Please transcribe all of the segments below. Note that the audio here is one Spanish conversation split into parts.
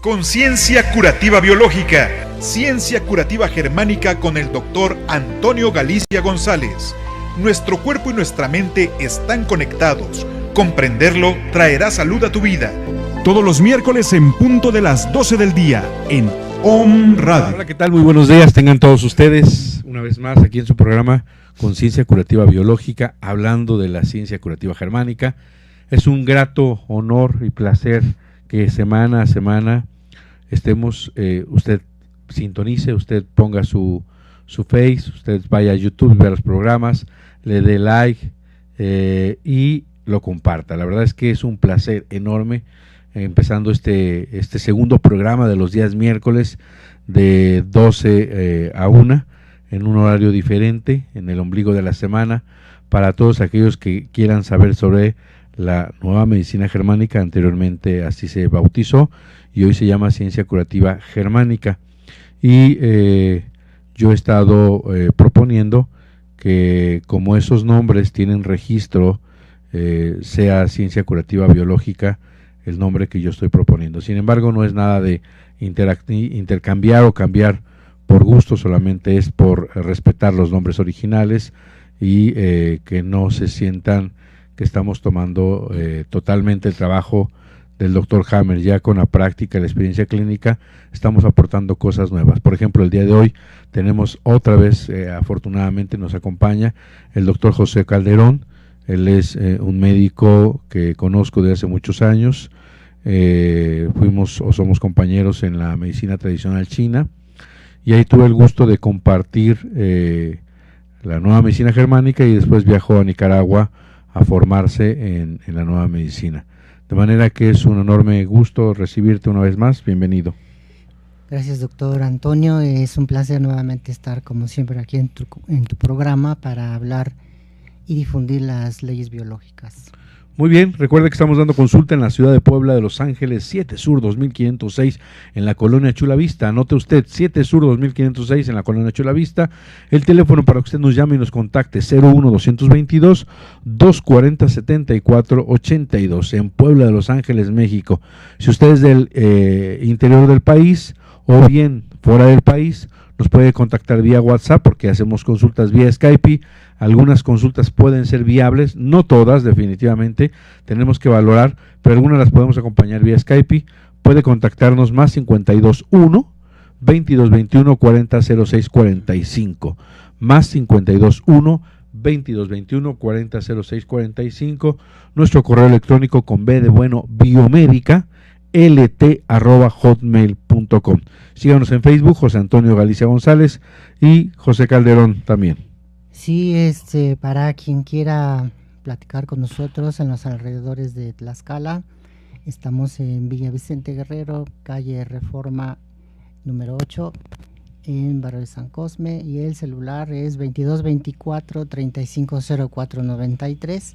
Conciencia Curativa Biológica, Ciencia Curativa Germánica con el Dr. Antonio Galicia González. Nuestro cuerpo y nuestra mente están conectados. Comprenderlo traerá salud a tu vida. Todos los miércoles en punto de las 12 del día en OM Radio. Hola, ¿qué tal? Muy buenos días, tengan todos ustedes una vez más aquí en su programa Conciencia Curativa Biológica, hablando de la ciencia curativa germánica. Es un grato honor y placer que semana a semana estemos, usted sintonice, usted ponga su Face, usted vaya a YouTube, vea los programas, le dé like y lo comparta. La verdad es que es un placer enorme empezando este segundo programa de los días miércoles de 12 a 1 en un horario diferente, en el ombligo de la semana, para todos aquellos que quieran saber sobre la nueva medicina germánica. Anteriormente así se bautizó y hoy se llama Ciencia Curativa Germánica. Y yo he estado proponiendo que, como esos nombres tienen registro, sea Ciencia Curativa Biológica el nombre que yo estoy proponiendo. Sin embargo, no es nada de intercambiar o cambiar por gusto, solamente es por respetar los nombres originales y que no se sientan que estamos tomando totalmente el trabajo del Dr. Hammer. Ya con la práctica y la experiencia clínica estamos aportando cosas nuevas. Por ejemplo, el día de hoy tenemos otra vez, afortunadamente nos acompaña el Dr. José Calderón. Él es un médico que conozco de hace muchos años. Somos compañeros en la medicina tradicional china y ahí tuve el gusto de compartir la nueva medicina germánica y después viajó a Nicaragua a formarse en la nueva medicina. De manera que es un enorme gusto recibirte una vez más. Bienvenido. Gracias, doctor Antonio. Es un placer nuevamente estar, como siempre, aquí en tu programa para hablar y difundir las leyes biológicas. Muy bien, recuerde que estamos dando consulta en la ciudad de Puebla de Los Ángeles, 7 Sur 2506 en la colonia Chula Vista. Anote usted, 7 Sur 2506 en la colonia Chula Vista. El teléfono para que usted nos llame y nos contacte, 01-222-240-7482 en Puebla de Los Ángeles, México. Si usted es del interior del país o bien fuera del país, nos puede contactar vía WhatsApp porque hacemos consultas vía Skype. Algunas consultas pueden ser viables, no todas definitivamente, tenemos que valorar, pero algunas las podemos acompañar vía Skype. Puede contactarnos más 521 2221 4006 45, más 521 2221 4006 45, nuestro correo electrónico con B de bueno biomédica lt@hotmail.com. Síganos en Facebook, José Antonio Galicia González y José Calderón también. Sí, para quien quiera platicar con nosotros en los alrededores de Tlaxcala, estamos en Villa Vicente Guerrero, calle Reforma número 8, en Barrio de San Cosme, y el celular es 2224-350493.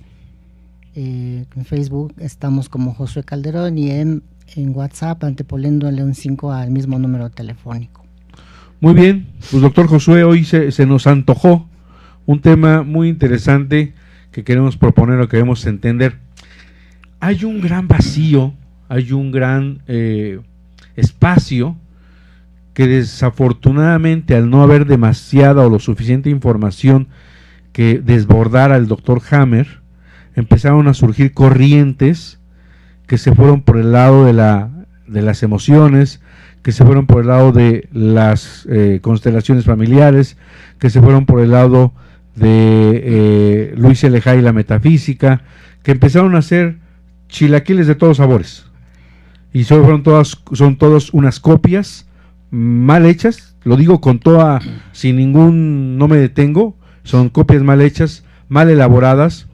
En Facebook estamos como Josué Calderón y en WhatsApp anteponiéndole un 5 al mismo número telefónico. Muy bien, pues doctor Josué, hoy se nos antojó un tema muy interesante que queremos proponer o queremos entender. Hay un gran vacío, hay un gran espacio que desafortunadamente, al no haber demasiada o lo suficiente información que desbordara el doctor Hammer, empezaron a surgir corrientes que se fueron por el lado de las emociones, que se fueron por el lado de las constelaciones familiares, que se fueron por el lado de Luis L. Hay y la metafísica, que empezaron a hacer chilaquiles de todos sabores, y son todas unas copias mal hechas, lo digo no me detengo, son copias mal hechas, mal elaboradas,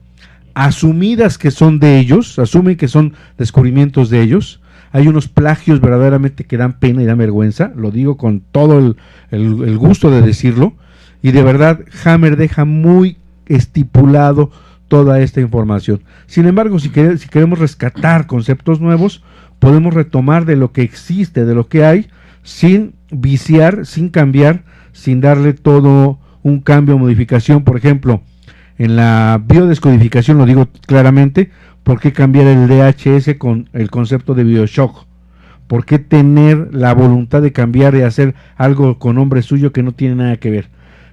asumidas que son de ellos, asumen que son descubrimientos de ellos. Hay unos plagios verdaderamente que dan pena y dan vergüenza, lo digo con todo el gusto de decirlo. Y de verdad, Hammer deja muy estipulado toda esta información. Sin embargo, si queremos rescatar conceptos nuevos, podemos retomar de lo que existe, de lo que hay, sin viciar, sin cambiar, sin darle todo un cambio o modificación. Por ejemplo, en la biodescodificación, lo digo claramente, ¿por qué cambiar el DHS con el concepto de Bioshock? ¿Por qué tener la voluntad de cambiar y hacer algo con nombre suyo que no tiene nada que ver?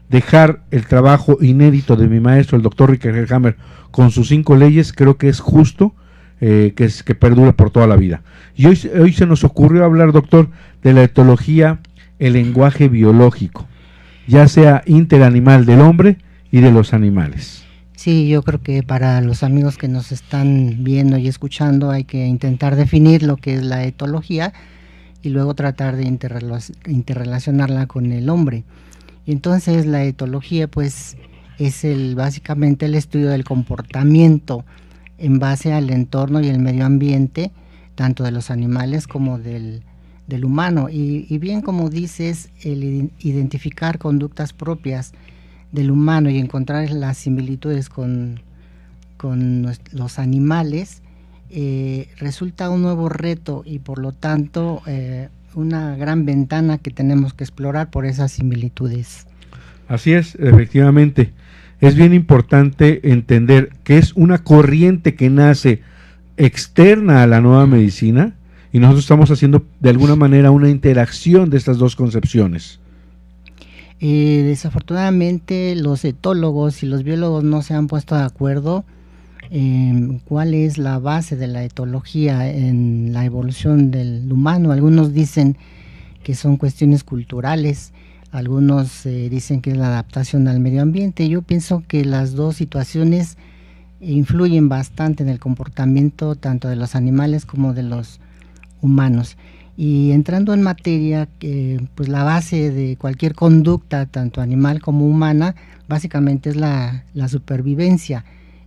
Dejar el trabajo inédito de mi maestro, el doctor Richard Hammer, con sus 5 leyes, creo que es justo que perdure por toda la vida. Y hoy se nos ocurrió hablar, doctor, de la etología, el lenguaje biológico, ya sea interanimal del hombre y de los animales. Sí, yo creo que para los amigos que nos están viendo y escuchando hay que intentar definir lo que es la etología y luego tratar de interrelacionarla con el hombre. Y entonces la etología pues es básicamente el estudio del comportamiento en base al entorno y el medio ambiente, tanto de los animales como del humano. Y bien, como dices, el identificar conductas propias del humano y encontrar las similitudes con los animales resulta un nuevo reto y por lo tanto una gran ventana que tenemos que explorar por esas similitudes. Así es, efectivamente. Es bien importante entender que es una corriente que nace externa a la nueva medicina y nosotros estamos haciendo de alguna manera una interacción de estas dos concepciones. Desafortunadamente los etólogos y los biólogos no se han puesto de acuerdo en cuál es la base de la etología en la evolución del humano. Algunos dicen que son cuestiones culturales, algunos dicen que es la adaptación al medio ambiente. Yo pienso que las dos situaciones influyen bastante en el comportamiento tanto de los animales como de los humanos. Y entrando en materia, pues la base de cualquier conducta, tanto animal como humana, básicamente es la supervivencia.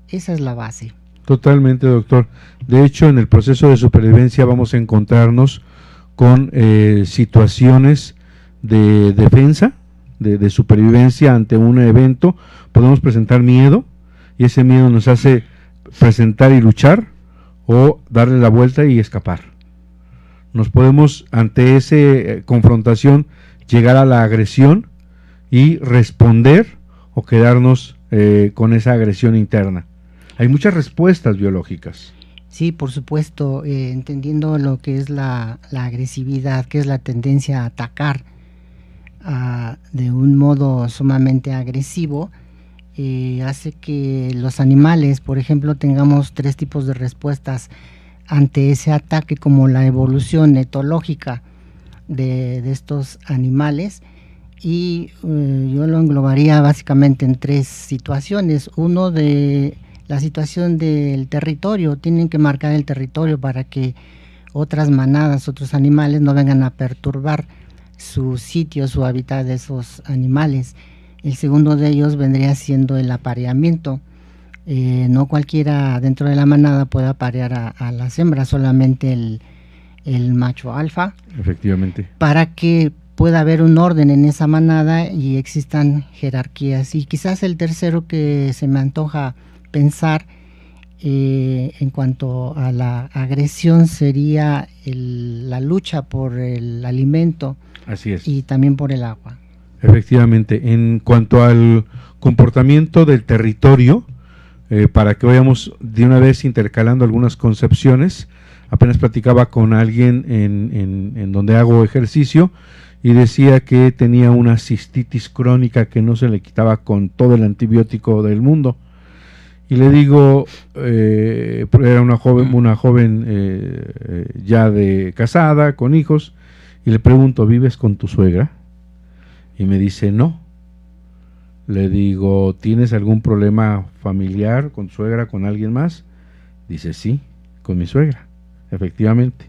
Esa es la base. Totalmente, doctor. De hecho, en el proceso de supervivencia vamos a encontrarnos con situaciones de defensa, de supervivencia ante un evento. Podemos presentar miedo y ese miedo nos hace presentar y luchar o darle la vuelta y escapar. Nos podemos, ante esa confrontación, llegar a la agresión y responder o quedarnos con esa agresión interna. Hay muchas respuestas biológicas. Sí, por supuesto, entendiendo lo que es la agresividad, que es la tendencia a atacar de un modo sumamente agresivo, hace que los animales, por ejemplo, tengamos 3 tipos de respuestas ante ese ataque, como la evolución etológica de estos animales, y yo lo englobaría básicamente en 3 situaciones. Uno, de la situación del territorio. Tienen que marcar el territorio para que otras manadas, otros animales no vengan a perturbar su sitio, su hábitat de esos animales. El segundo de ellos vendría siendo el apareamiento. No cualquiera dentro de la manada puede aparear a las hembras, solamente el macho alfa. Efectivamente. Para que pueda haber un orden en esa manada y existan jerarquías. Y quizás el tercero que se me antoja pensar en cuanto a la agresión sería la lucha por el alimento. Así es. Y también por el agua. Efectivamente. En cuanto al comportamiento del territorio, para que vayamos de una vez intercalando algunas concepciones, apenas platicaba con alguien en donde hago ejercicio y decía que tenía una cistitis crónica que no se le quitaba con todo el antibiótico del mundo. Y le digo, era una joven ya de casada, con hijos, y le pregunto, ¿vives con tu suegra? Y me dice, no. Le digo, ¿tienes algún problema familiar con tu suegra, con alguien más? Dice, sí, con mi suegra, efectivamente.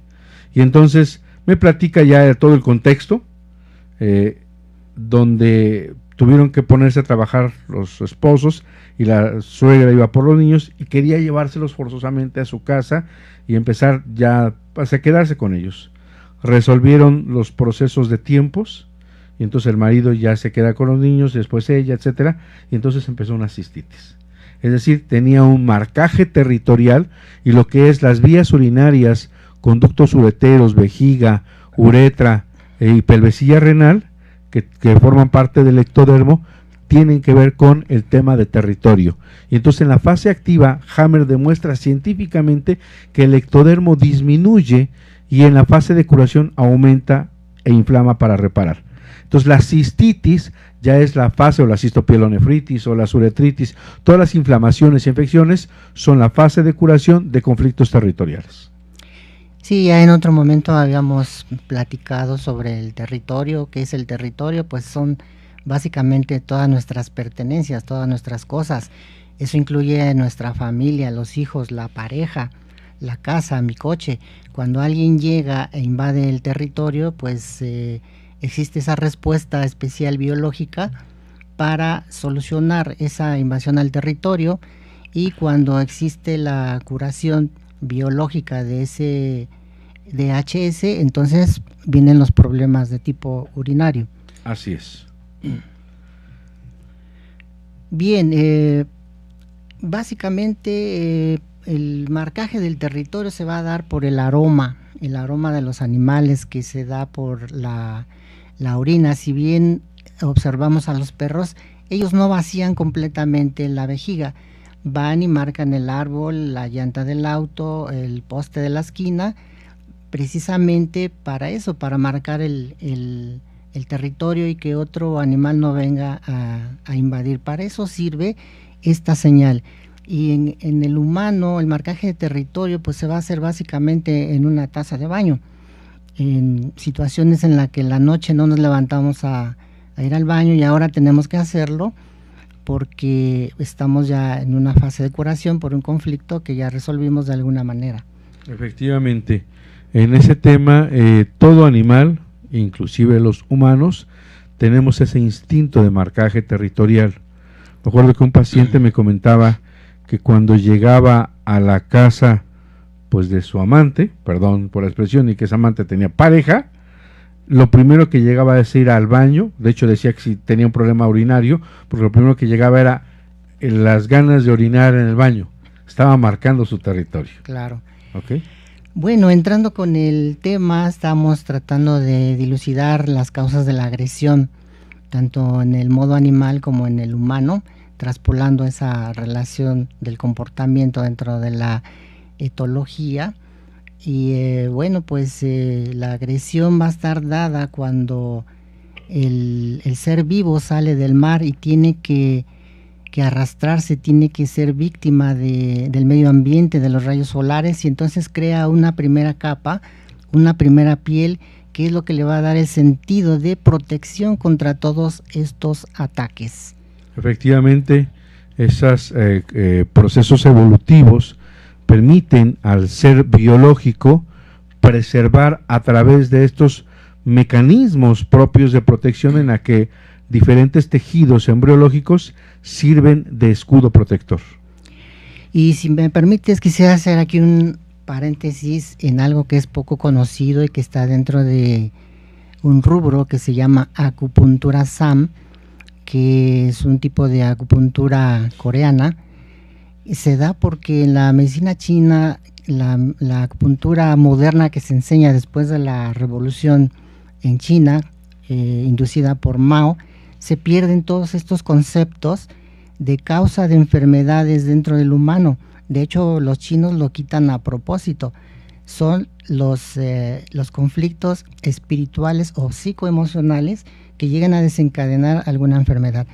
Y entonces me platica ya de todo el contexto, donde tuvieron que ponerse a trabajar los esposos y la suegra iba por los niños y quería llevárselos forzosamente a su casa y empezar ya a quedarse con ellos. Resolvieron los procesos de tiempos y entonces el marido ya se queda con los niños, después ella, etcétera, y entonces empezó una cistitis. Es decir, tenía un marcaje territorial y lo que es las vías urinarias, conductos ureteros, vejiga, uretra y pelvecilla renal, que forman parte del ectodermo, tienen que ver con el tema de territorio. Y entonces en la fase activa, Hammer demuestra científicamente que el ectodermo disminuye y en la fase de curación aumenta e inflama para reparar. Entonces la cistitis ya es la fase, o la cistopielonefritis o la uretritis, todas las inflamaciones y infecciones son la fase de curación de conflictos territoriales. Sí, ya en otro momento habíamos platicado sobre el territorio. ¿Qué es el territorio? Pues son básicamente todas nuestras pertenencias, todas nuestras cosas. Eso incluye nuestra familia, los hijos, la pareja, la casa, mi coche. Cuando alguien llega e invade el territorio, pues existe esa respuesta especial biológica para solucionar esa invasión al territorio, y cuando existe la curación biológica de ese DHS, entonces vienen los problemas de tipo urinario. Así es. Bien, básicamente el marcaje del territorio se va a dar por el aroma de los animales, que se da por la orina. Si bien observamos a los perros, ellos no vacían completamente la vejiga, van y marcan el árbol, la llanta del auto, el poste de la esquina, precisamente para eso, para marcar el territorio y que otro animal no venga a invadir. Para eso sirve esta señal. Y en el humano, el marcaje de territorio pues se va a hacer básicamente en una taza de baño, en situaciones en las que en la noche no nos levantamos a ir al baño, y ahora tenemos que hacerlo porque estamos ya en una fase de curación por un conflicto que ya resolvimos de alguna manera. Efectivamente, en ese tema, todo animal, inclusive los humanos, tenemos ese instinto de marcaje territorial. Recuerdo que un paciente me comentaba que cuando llegaba a la casa pues de su amante, perdón por la expresión, y que esa amante tenía pareja, lo primero que llegaba es ir al baño. De hecho decía que si tenía un problema urinario, porque lo primero que llegaba era las ganas de orinar en el baño. Estaba marcando su territorio. Claro. ¿Okay? Bueno, entrando con el tema, estamos tratando de dilucidar las causas de la agresión, tanto en el modo animal como en el humano, traspolando esa relación del comportamiento dentro de la etología. Y bueno, pues la agresión va a estar dada cuando el ser vivo sale del mar y tiene que arrastrarse, tiene que ser víctima del medio ambiente, de los rayos solares, y entonces crea una primera capa, una primera piel, que es lo que le va a dar el sentido de protección contra todos estos ataques. Efectivamente, esos procesos evolutivos permiten al ser biológico preservar a través de estos mecanismos propios de protección, en la que diferentes tejidos embriológicos sirven de escudo protector. Y si me permites, quisiera hacer aquí un paréntesis en algo que es poco conocido y que está dentro de un rubro que se llama acupuntura SAM, que es un tipo de acupuntura coreana. Se da porque en la medicina china, la acupuntura moderna que se enseña después de la revolución en China, inducida por Mao, se pierden todos estos conceptos de causa de enfermedades dentro del humano. De hecho, los chinos lo quitan a propósito. Son los conflictos espirituales o psicoemocionales que llegan a desencadenar alguna enfermedad.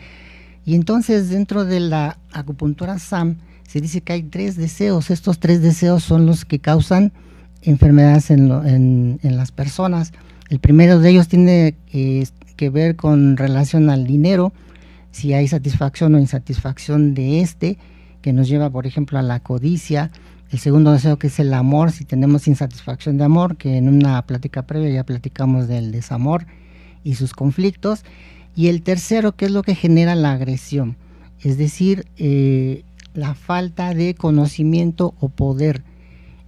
Y entonces, dentro de la acupuntura SAM, se dice que hay 3 deseos. Estos 3 deseos son los que causan enfermedades en las personas. El primero de ellos tiene que ver con relación al dinero, si hay satisfacción o insatisfacción de que nos lleva, por ejemplo, a la codicia. El segundo deseo, que es el amor, si tenemos insatisfacción de amor, que en una plática previa ya platicamos del desamor y sus conflictos. Y el tercero, que es lo que genera la agresión, es decir, la falta de conocimiento o poder.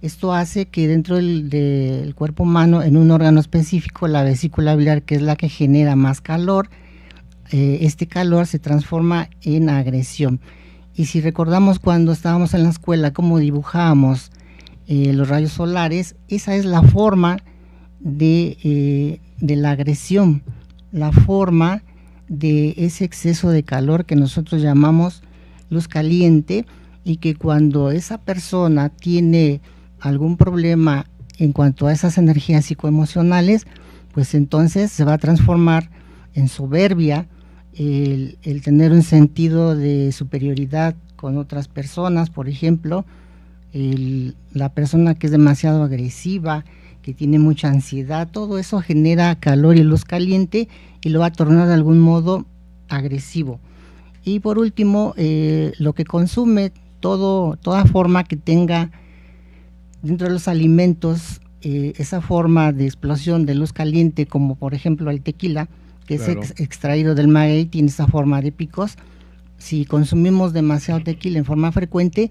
Esto hace que dentro del cuerpo humano, en un órgano específico, la vesícula biliar, que es la que genera más calor, este calor se transforma en agresión. Y si recordamos cuando estábamos en la escuela cómo dibujábamos los rayos solares, esa es la forma de la agresión, la forma de ese exceso de calor que nosotros llamamos luz caliente, y que cuando esa persona tiene algún problema en cuanto a esas energías psicoemocionales, pues entonces se va a transformar en soberbia, el tener un sentido de superioridad con otras personas, por ejemplo, la persona que es demasiado agresiva, que tiene mucha ansiedad, todo eso genera calor y luz caliente y lo va a tornar de algún modo agresivo. Y por último, lo que consume, toda forma que tenga dentro de los alimentos, esa forma de explosión de luz caliente, como por ejemplo el tequila, que claro, es extraído del maguey, tiene esa forma de picos. Si consumimos demasiado tequila en forma frecuente,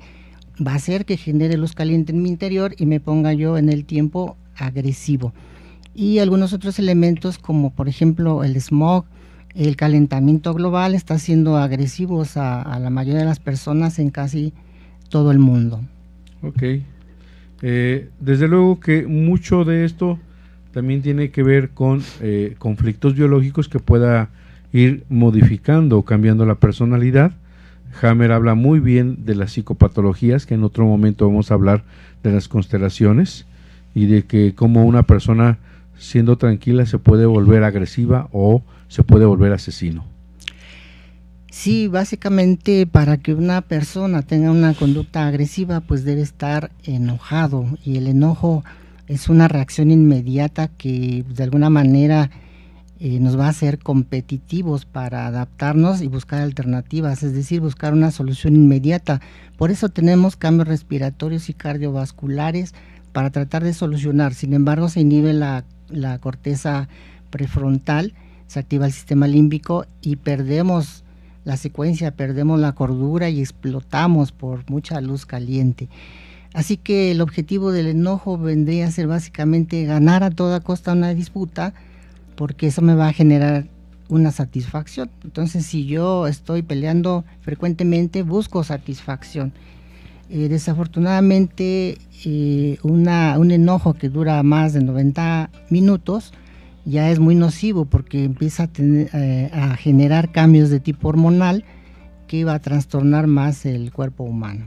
va a hacer que genere luz caliente en mi interior y me ponga yo en el tiempo agresivo. Y algunos otros elementos, como por ejemplo el smog, el calentamiento global, está siendo agresivos a la mayoría de las personas en casi todo el mundo. Ok. Desde luego que mucho de esto también tiene que ver con conflictos biológicos que pueda ir modificando o cambiando la personalidad. Hammer habla muy bien de las psicopatologías, que en otro momento vamos a hablar de las constelaciones y de que como una persona siendo tranquila se puede volver agresiva o se puede volver asesino. Sí, básicamente para que una persona tenga una conducta agresiva pues debe estar enojado, y el enojo es una reacción inmediata que de alguna manera nos va a hacer competitivos para adaptarnos y buscar alternativas, es decir, buscar una solución inmediata. Por eso tenemos cambios respiratorios y cardiovasculares para tratar de solucionar. Sin embargo, se inhibe la corteza prefrontal, se activa el sistema límbico y perdemos la secuencia, perdemos la cordura y explotamos por mucha luz caliente. Así que el objetivo del enojo vendría a ser básicamente ganar a toda costa una disputa, porque eso me va a generar una satisfacción. Entonces, si yo estoy peleando frecuentemente, busco satisfacción. Desafortunadamente, un enojo que dura más de 90 minutos ya es muy nocivo, porque empieza a generar cambios de tipo hormonal que va a trastornar más el cuerpo humano.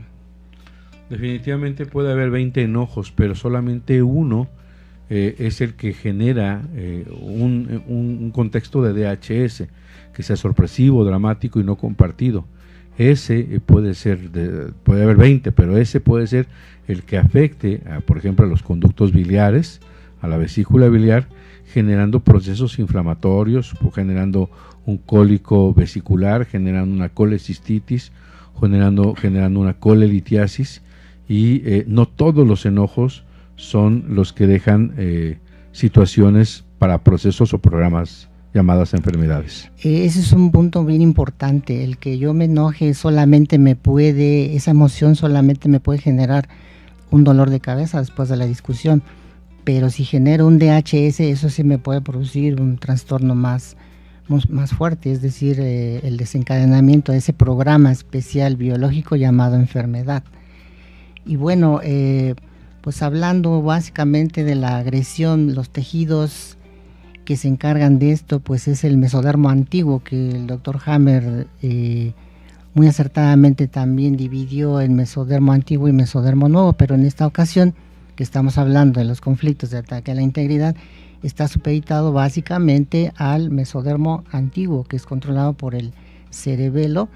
Definitivamente puede haber 20 enojos, pero solamente uno es el que genera un contexto de DHS, que sea sorpresivo, dramático y no compartido. Ese puede haber 20, pero ese puede ser el que afecte, por ejemplo, a los conductos biliares, a la vesícula biliar, generando procesos inflamatorios, generando un cólico vesicular, generando una colecistitis, generando una colelitiasis, y no todos los enojos son los que dejan situaciones para procesos o programas llamadas enfermedades. Ese es un punto bien importante. El que yo me enoje esa emoción solamente me puede generar un dolor de cabeza después de la discusión, pero si genero un DHS, eso sí me puede producir un trastorno más fuerte, es decir, el desencadenamiento de ese programa especial biológico llamado enfermedad. Y bueno, pues hablando básicamente de la agresión, los tejidos que se encargan de esto, pues es el mesodermo antiguo, que el doctor Hammer muy acertadamente también dividió en mesodermo antiguo y mesodermo nuevo, pero en esta ocasión, que estamos hablando de los conflictos de ataque a la integridad, está supeditado básicamente al mesodermo antiguo, que es controlado por el cerebelo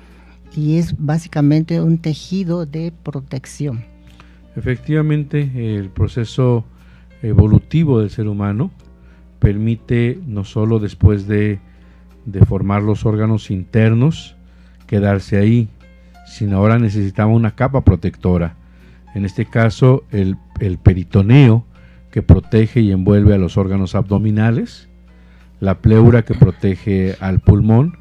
y es básicamente un tejido de protección. Efectivamente, el proceso evolutivo del ser humano permite no solo después de formar los órganos internos quedarse ahí, sino ahora necesitamos una capa protectora. En este caso, el peritoneo, que protege y envuelve a los órganos abdominales, la pleura, que protege al pulmón,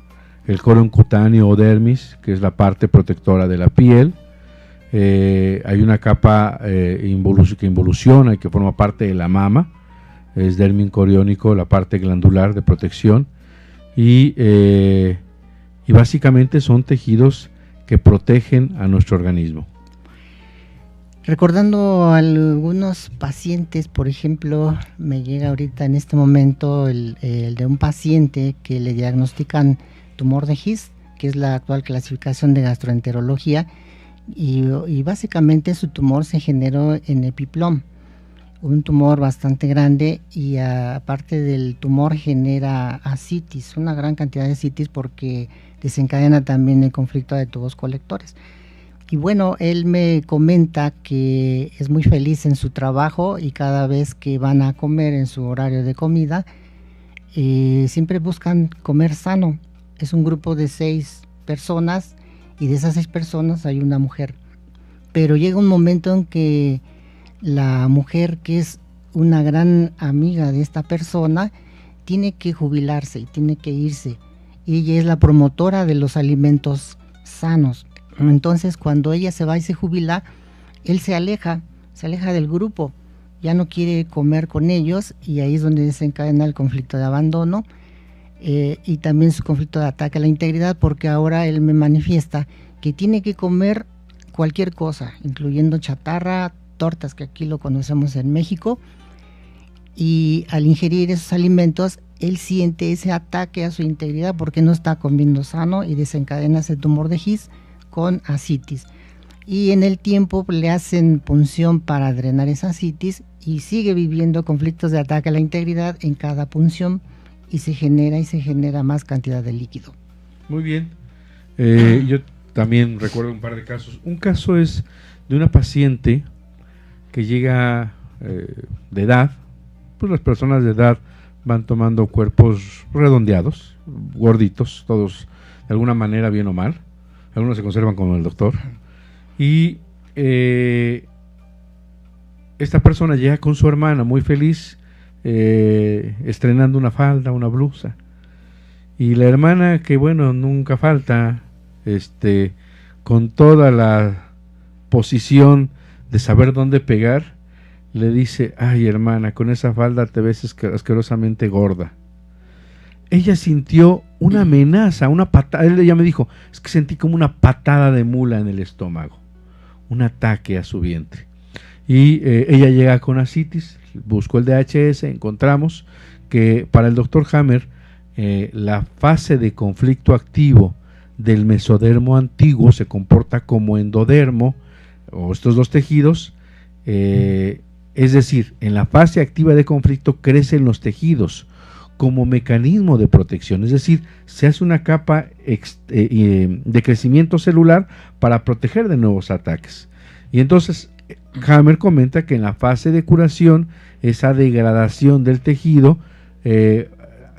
el colon cutáneo o dermis, que es la parte protectora de la piel. Hay una capa que involuciona y que forma parte de la mama, es dermis coriónico, la parte glandular de protección, y básicamente son tejidos que protegen a nuestro organismo. Recordando a algunos pacientes, por ejemplo, me llega ahorita en este momento el de un paciente que le diagnostican tumor de His, que es la actual clasificación de gastroenterología, y básicamente su tumor se generó en epiplom, un tumor bastante grande y aparte del tumor genera ascitis, una gran cantidad de ascitis porque desencadena también el conflicto de tubos colectores. Y bueno, él me comenta que es muy feliz en su trabajo y cada vez que van a comer en su horario de comida, siempre buscan comer sano. Es un grupo de 6 personas y de esas 6 personas hay una mujer. Pero llega un momento en que la mujer, que es una gran amiga de esta persona, tiene que jubilarse y tiene que irse. Y ella es la promotora de los alimentos sanos. Entonces, cuando ella se va y se jubila, él se aleja del grupo, ya no quiere comer con ellos y ahí es donde desencadena el conflicto de abandono y también su conflicto de ataque a la integridad, porque ahora él me manifiesta que tiene que comer cualquier cosa, incluyendo chatarra, tortas, que aquí lo conocemos en México, y al ingerir esos alimentos él siente ese ataque a su integridad porque no está comiendo sano y desencadena ese tumor de His con ascitis. Y en el tiempo le hacen punción para drenar esa ascitis y sigue viviendo conflictos de ataque a la integridad en cada punción y se genera más cantidad de líquido. Muy bien. Yo también recuerdo un par de casos. Un caso es de una paciente que llega de edad. Pues las personas de edad van tomando cuerpos redondeados, gorditos, todos de alguna manera bien o mal. Algunos se conservan como el doctor. Y esta persona llega con su hermana muy feliz, estrenando una falda, una blusa. Y la hermana, que bueno, nunca falta, con toda la posición de saber dónde pegar, le dice: ay, hermana, con esa falda te ves asquerosamente gorda. Ella sintió una amenaza, una patada. Ella me dijo: es que sentí como una patada de mula en el estómago, un ataque a su vientre. Y ella llega con ascitis, buscó el DHS, encontramos que para el doctor Hammer la fase de conflicto activo del mesodermo antiguo se comporta como endodermo, o estos dos tejidos, es decir, en la fase activa de conflicto crecen los tejidos como mecanismo de protección, es decir, se hace una capa de crecimiento celular para proteger de nuevos ataques. Y entonces Hammer comenta que en la fase de curación esa degradación del tejido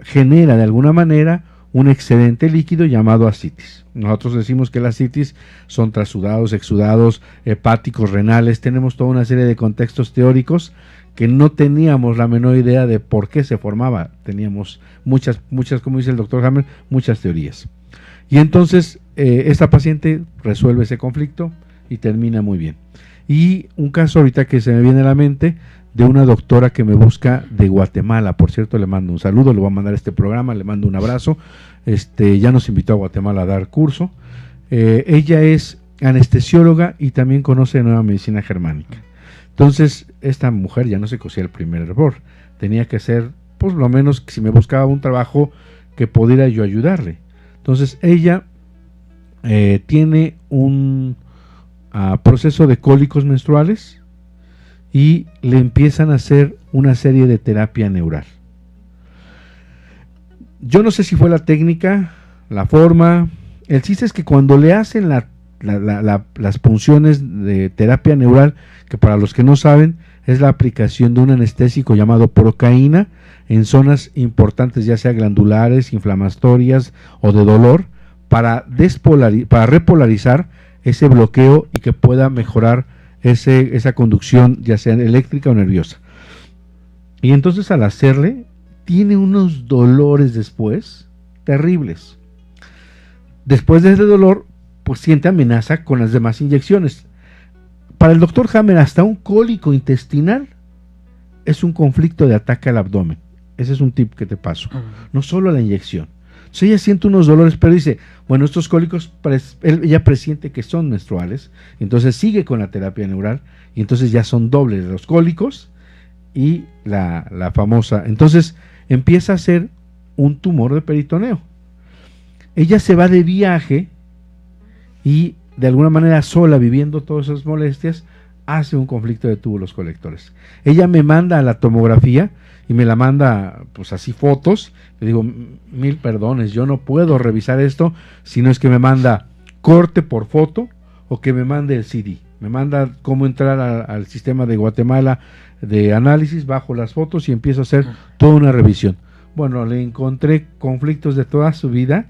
genera de alguna manera un excedente líquido llamado ascitis. Nosotros decimos que las ascitis son trasudados, exudados, hepáticos, renales. Tenemos toda una serie de contextos teóricos que no teníamos la menor idea de por qué se formaba. Teníamos muchas, como dice el doctor Hammer, muchas teorías. Y entonces esta paciente resuelve ese conflicto y termina muy bien. Y un caso ahorita que se me viene a la mente de una doctora que me busca de Guatemala. Por cierto, le mando un saludo, le voy a mandar este programa, le mando un abrazo. Ya nos invitó a Guatemala a dar curso. Ella es anestesióloga y también conoce de nueva medicina germánica. Entonces, esta mujer ya no se cosía el primer hervor. Tenía que ser, pues lo menos, si me buscaba un trabajo que pudiera yo ayudarle. Entonces, ella tiene un proceso de cólicos menstruales y le empiezan a hacer una serie de terapia neural. Yo no sé si fue la técnica, la forma. El chiste es que cuando le hacen las punciones de terapia neural, que para los que no saben es la aplicación de un anestésico llamado procaína en zonas importantes, ya sea glandulares, inflamatorias o de dolor, para repolarizar ese bloqueo y que pueda mejorar esa conducción, ya sea eléctrica o nerviosa. Y entonces al hacerle, tiene unos dolores después terribles. Después de ese dolor, pues siente amenaza con las demás inyecciones. Para el doctor Hammer, hasta un cólico intestinal es un conflicto de ataque al abdomen. Ese es un tip que te paso. No solo la inyección. Entonces ella siente unos dolores, pero dice, bueno, estos cólicos, ella presiente que son menstruales, entonces sigue con la terapia neural, y entonces ya son dobles los cólicos y la famosa. Entonces empieza a ser un tumor de peritoneo. Ella se va de viaje y de alguna manera sola, viviendo todas esas molestias, hace un conflicto de túbulos colectores. Ella me manda a la tomografía y me la manda pues así fotos. Le digo, 1000 perdones, yo no puedo revisar esto si no es que me manda corte por foto o que me mande el CD. Me manda cómo entrar al sistema de Guatemala de análisis, bajo las fotos y empiezo a hacer toda una revisión. Bueno, le encontré conflictos de toda su vida,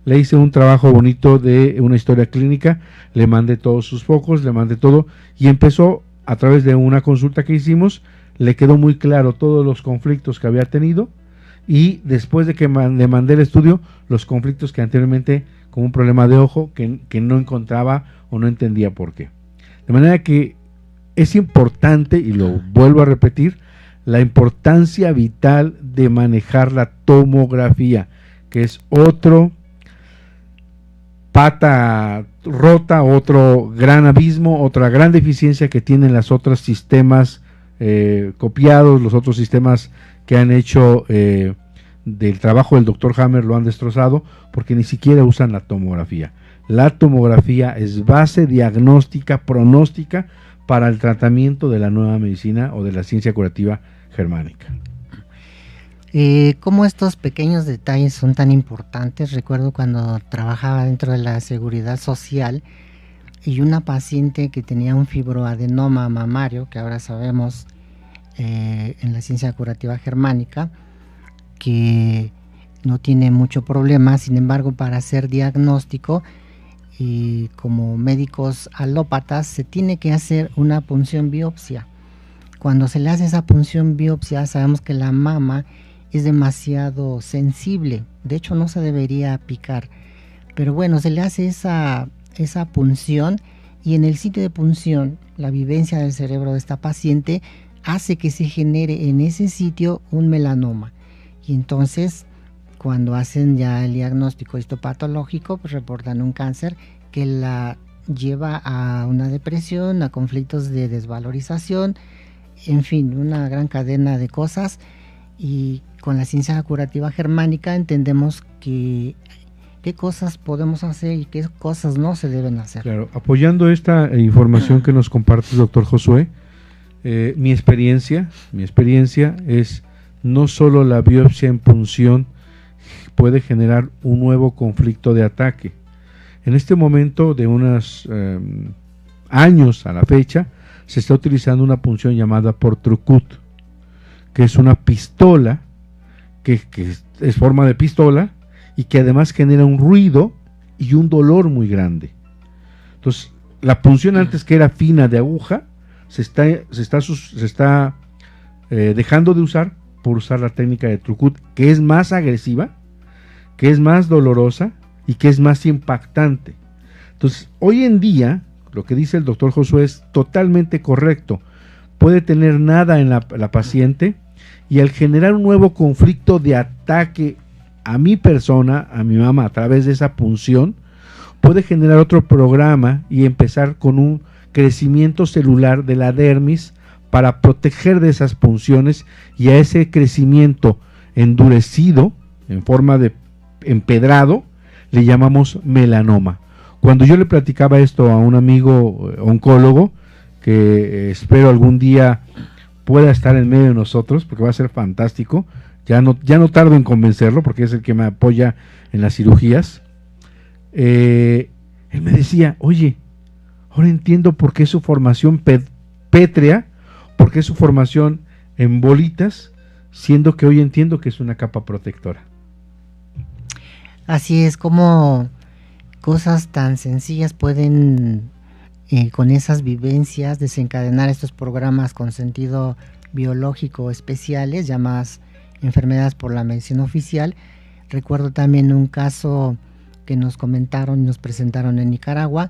le hice un trabajo bonito de una historia clínica, le mandé todos sus focos, le mandé todo y empezó a través de una consulta que hicimos, le quedó muy claro todos los conflictos que había tenido y después de que le mandé el estudio, los conflictos que anteriormente, como un problema de ojo, que no encontraba o no entendía por qué. De manera que es importante, y lo vuelvo a repetir, la importancia vital de manejar la tomografía, que es otro pata rota, otro gran abismo, otra gran deficiencia que tienen los otros sistemas copiados, los otros sistemas que han hecho del trabajo del doctor Hammer lo han destrozado, porque ni siquiera usan la tomografía. La tomografía es base diagnóstica, pronóstica para el tratamiento de la nueva medicina o de la ciencia curativa germánica. ¿Cómo estos pequeños detalles son tan importantes? Recuerdo cuando trabajaba dentro de la seguridad social y una paciente que tenía un fibroadenoma mamario, que ahora sabemos en la ciencia curativa germánica, que no tiene mucho problema, sin embargo, para hacer diagnóstico, y como médicos alópatas se tiene que hacer una punción biopsia. Cuando se le hace esa punción biopsia sabemos que la mama es demasiado sensible, de hecho no se debería picar, pero bueno, se le hace esa punción y en el sitio de punción la vivencia del cerebro de esta paciente hace que se genere en ese sitio un melanoma y entonces cuando hacen ya el diagnóstico histopatológico, pues reportan un cáncer que la lleva a una depresión, a conflictos de desvalorización, en fin, una gran cadena de cosas. Y con la ciencia curativa germánica entendemos que qué cosas podemos hacer y qué cosas no se deben hacer. Claro, apoyando esta información que nos comparte el doctor Josué, mi experiencia es no solo la biopsia en punción puede generar un nuevo conflicto de ataque. En este momento, de unos años a la fecha, se está utilizando una punción llamada por Trucut, que es una pistola, que es forma de pistola, y que además genera un ruido y un dolor muy grande. Entonces, la punción antes que era fina de aguja, se está dejando de usar por usar la técnica de Trucut, que es más agresiva, que es más dolorosa y que es más impactante. Entonces, hoy en día, lo que dice el doctor Josué es totalmente correcto. Puede tener nada en la paciente y al generar un nuevo conflicto de ataque a mi persona, a mi mamá, a través de esa punción, puede generar otro programa y empezar con un crecimiento celular de la dermis para proteger de esas punciones y a ese crecimiento endurecido en forma de empedrado le llamamos melanoma. Cuando yo le platicaba esto a un amigo oncólogo que espero algún día pueda estar en medio de nosotros porque va a ser fantástico, ya no tardo en convencerlo porque es el que me apoya en las cirugías, él me decía, oye, ahora entiendo por qué su formación pétrea, por qué su formación en bolitas, siendo que hoy entiendo que es una capa protectora. Así es, como cosas tan sencillas pueden con esas vivencias desencadenar estos programas con sentido biológico especiales llamadas enfermedades por la medicina oficial. Recuerdo también un caso que nos comentaron y nos presentaron en Nicaragua,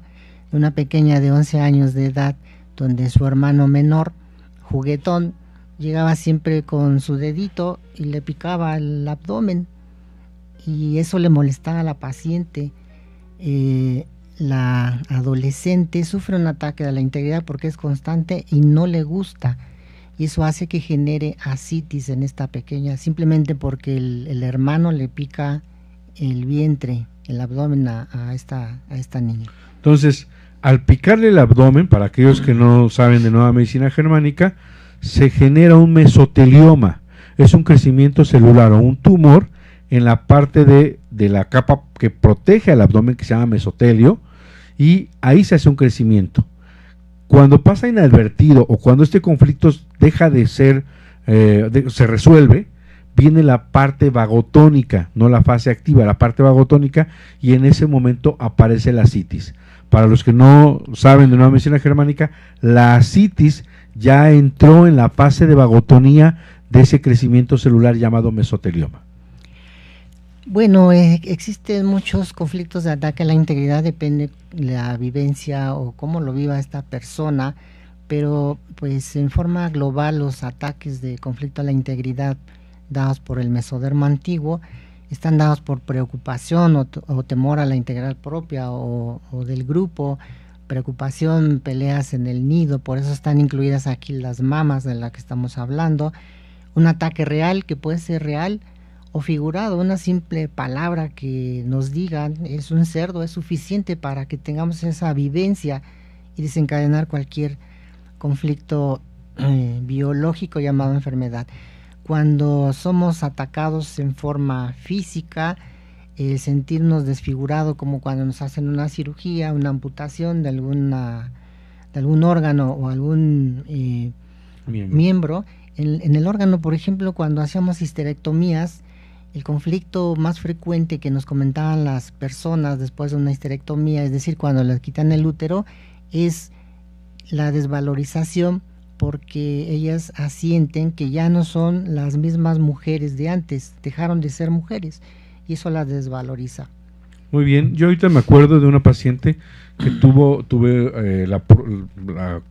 de una pequeña de 11 años de edad donde su hermano menor, juguetón, llegaba siempre con su dedito y le picaba el abdomen y eso le molestaba a la paciente. La adolescente sufre un ataque de la integridad porque es constante y no le gusta, y eso hace que genere ascitis en esta pequeña, simplemente porque el hermano le pica el vientre, el abdomen a esta niña. Entonces, Al picarle el abdomen, para aquellos que no saben de nueva medicina germánica, se genera un mesotelioma. Es un crecimiento celular o un tumor en la parte de la capa que protege al abdomen, que se llama mesotelio, y ahí se hace un crecimiento. Cuando pasa inadvertido o cuando este conflicto deja de ser, se resuelve, viene la parte vagotónica, no la fase activa, la parte vagotónica, y en ese momento aparece la ascitis. Para los que no saben de nueva medicina germánica, la ascitis ya entró en la fase de vagotonía de ese crecimiento celular llamado mesotelioma. Bueno, existen muchos conflictos de ataque a la integridad, depende de la vivencia o cómo lo viva esta persona, pero pues en forma global los ataques de conflicto a la integridad dados por el mesodermo antiguo están dados por preocupación o temor a la integridad propia o del grupo, preocupación, peleas en el nido, por eso están incluidas aquí las mamas de las que estamos hablando. Un ataque real, que puede ser real o figurado, una simple palabra que nos digan es un cerdo, es suficiente para que tengamos esa vivencia y desencadenar cualquier conflicto biológico llamado enfermedad. Cuando somos atacados en forma física, sentirnos desfigurado, como cuando nos hacen una cirugía, una amputación de algún órgano o algún miembro. En el órgano, por ejemplo, cuando hacíamos histerectomías, el conflicto más frecuente que nos comentaban las personas después de una histerectomía, es decir, cuando les quitan el útero, es la desvalorización, porque ellas asienten que ya no son las mismas mujeres de antes, dejaron de ser mujeres, y eso las desvaloriza. Muy bien, yo ahorita me acuerdo de una paciente que tuve la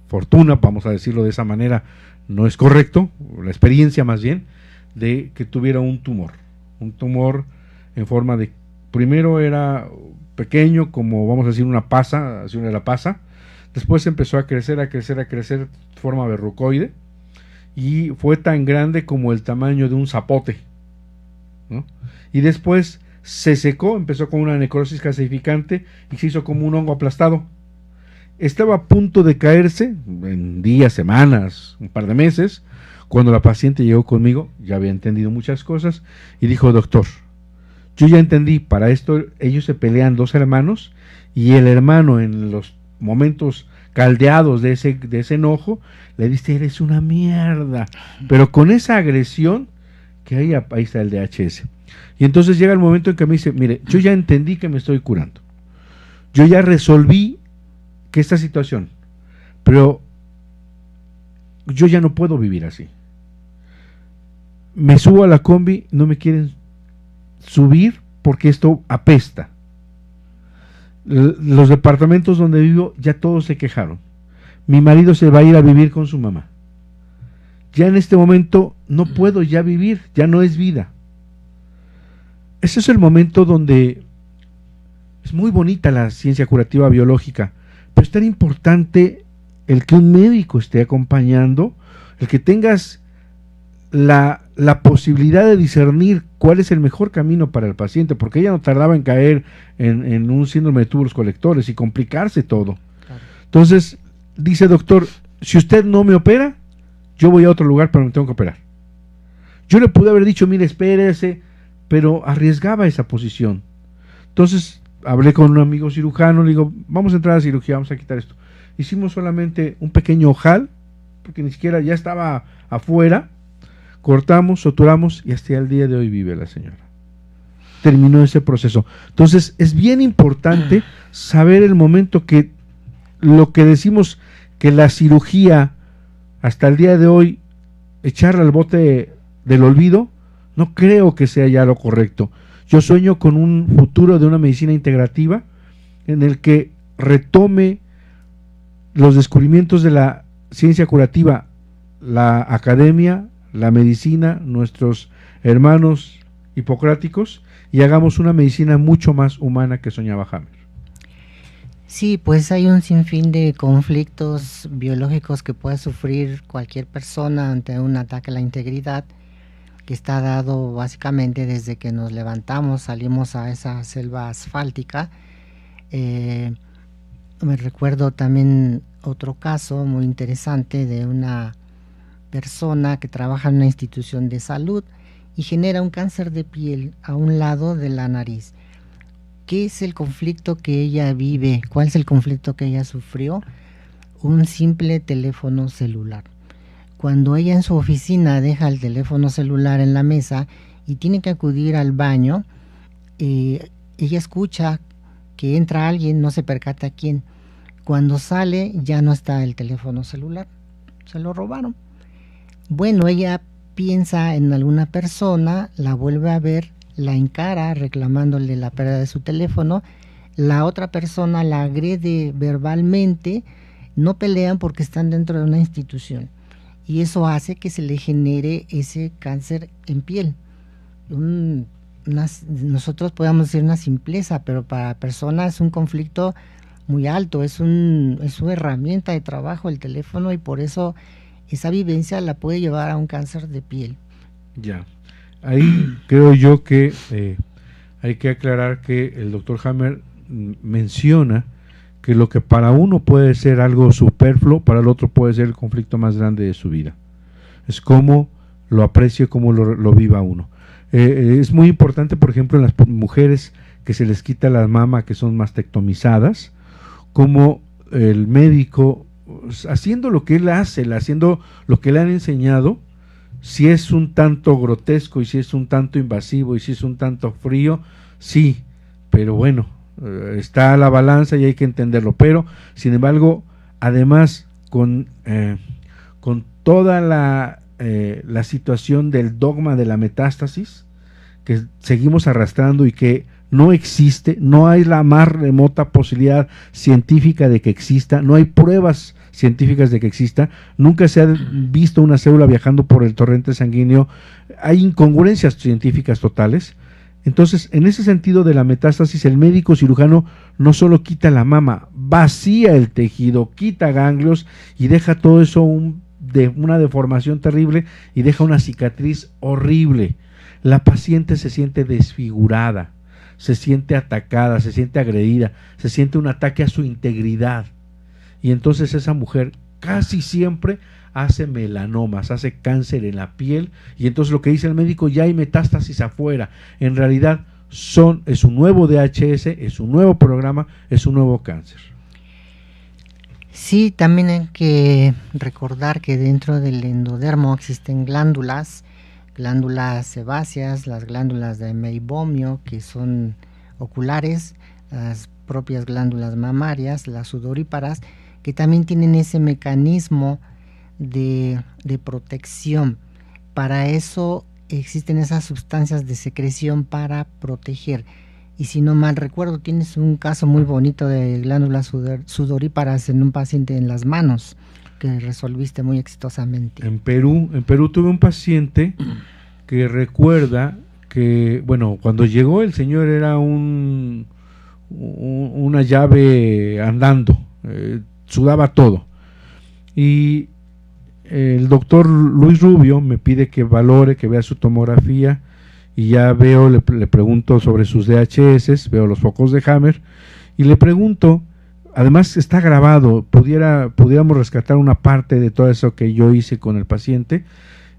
fortuna, vamos a decirlo de esa manera, no es correcto, la experiencia más bien, de que tuviera un tumor en forma de, primero era pequeño, como vamos a decir una pasa, así una de la pasa. Después empezó a crecer, de forma verrucoide, y fue tan grande como el tamaño de un zapote, ¿no? Y después se secó, empezó con una necrosis calcificante y se hizo como un hongo aplastado. Estaba a punto de caerse en días, semanas, un par de meses, cuando la paciente llegó conmigo, ya había entendido muchas cosas, y dijo: doctor, yo ya entendí, para esto ellos se pelean dos hermanos, y el hermano en los momentos caldeados de ese enojo, le dice: eres una mierda, pero con esa agresión que ahí está el DHS. Y entonces llega el momento en que me dice: mire, yo ya entendí que me estoy curando, yo ya resolví que esta situación, pero yo ya no puedo vivir así. Me subo a la combi, no me quieren subir porque esto apesta. Los departamentos donde vivo ya todos se quejaron. Mi marido se va a ir a vivir con su mamá. Ya en este momento no puedo ya vivir, ya no es vida. Ese es el momento donde es muy bonita la ciencia curativa biológica, pero es tan importante el que un médico esté acompañando, el que tengas la posibilidad de discernir cuál es el mejor camino para el paciente, porque ella no tardaba en caer en un síndrome de túbulos colectores y complicarse todo. Claro. Entonces dice: doctor, si usted no me opera, yo voy a otro lugar, pero me tengo que operar. Yo le pude haber dicho: mire, espérese, pero arriesgaba esa posición. Entonces hablé con un amigo cirujano, le digo: vamos a entrar a cirugía, vamos a quitar esto. Hicimos solamente un pequeño ojal, porque ni siquiera ya estaba afuera. Cortamos, suturamos, y hasta el día de hoy vive la señora. Terminó ese proceso. Entonces es bien importante saber el momento que lo que decimos que la cirugía hasta el día de hoy, echarla al bote del olvido, no creo que sea ya lo correcto. Yo sueño con un futuro de una medicina integrativa en el que retome los descubrimientos de la ciencia curativa, la academia, la medicina, nuestros hermanos hipocráticos, y hagamos una medicina mucho más humana que soñaba Hammer. Sí, pues hay un sinfín de conflictos biológicos que puede sufrir cualquier persona ante un ataque a la integridad, que está dado básicamente desde que nos levantamos, salimos a esa selva asfáltica. me recuerdo también otro caso muy interesante de una persona que trabaja en una institución de salud y genera un cáncer de piel a un lado de la nariz. ¿Qué es el conflicto que ella vive? ¿Cuál es el conflicto que ella sufrió? Un simple teléfono celular. Cuando ella en su oficina deja el teléfono celular en la mesa y tiene que acudir al baño, ella escucha que entra alguien, no se percata quién. Cuando sale ya no está el teléfono celular, se lo robaron. Bueno, ella piensa en alguna persona, la vuelve a ver, la encara reclamándole la pérdida de su teléfono, la otra persona la agrede verbalmente, no pelean porque están dentro de una institución y eso hace que se le genere ese cáncer en piel. Nosotros podemos decir una simpleza, pero para personas es un conflicto muy alto, es su herramienta de trabajo el teléfono y por eso esa vivencia la puede llevar a un cáncer de piel. Ya, ahí creo yo que hay que aclarar que el doctor Hammer menciona que lo que para uno puede ser algo superfluo, para el otro puede ser el conflicto más grande de su vida. Es cómo lo aprecia, cómo lo viva uno. Es muy importante, por ejemplo, en las mujeres que se les quita la mama, que son mastectomizadas, como el médico, haciendo lo que él hace, haciendo lo que le han enseñado, si es un tanto grotesco y si es un tanto invasivo y si es un tanto frío, sí, pero bueno, está a la balanza y hay que entenderlo. Pero, sin embargo, además, con toda la situación del dogma de la metástasis, que seguimos arrastrando y que no existe, no hay la más remota posibilidad científica de que exista, no hay pruebas científicas de que exista, nunca se ha visto una célula viajando por el torrente sanguíneo, hay incongruencias científicas totales. Entonces, en ese sentido de la metástasis, el médico cirujano no solo quita la mama, vacía el tejido, quita ganglios y deja todo eso una deformación terrible y deja una cicatriz horrible. La paciente se siente desfigurada, se siente atacada, se siente agredida, se siente un ataque a su integridad. Y entonces esa mujer casi siempre hace melanomas, hace cáncer en la piel, y entonces lo que dice el médico, ya hay metástasis afuera. En realidad es un nuevo DHS, es un nuevo programa, es un nuevo cáncer. Sí, también hay que recordar que dentro del endodermo existen glándulas sebáceas, las glándulas de meibomio, que son oculares, las propias glándulas mamarias, las sudoríparas, que también tienen ese mecanismo de protección. Para eso existen esas sustancias de secreción para proteger. Y si no mal recuerdo, tienes un caso muy bonito de glándulas sudoríparas en un paciente en las manos, que resolviste muy exitosamente. En Perú tuve un paciente que recuerda que, bueno, cuando llegó el señor era una llave andando, sudaba todo. Y el doctor Luis Rubio me pide que valore, que vea su tomografía, y ya veo, le pregunto sobre sus DHS, veo los focos de Hammer, y le pregunto, además está grabado, pudiéramos rescatar una parte de todo eso que yo hice con el paciente,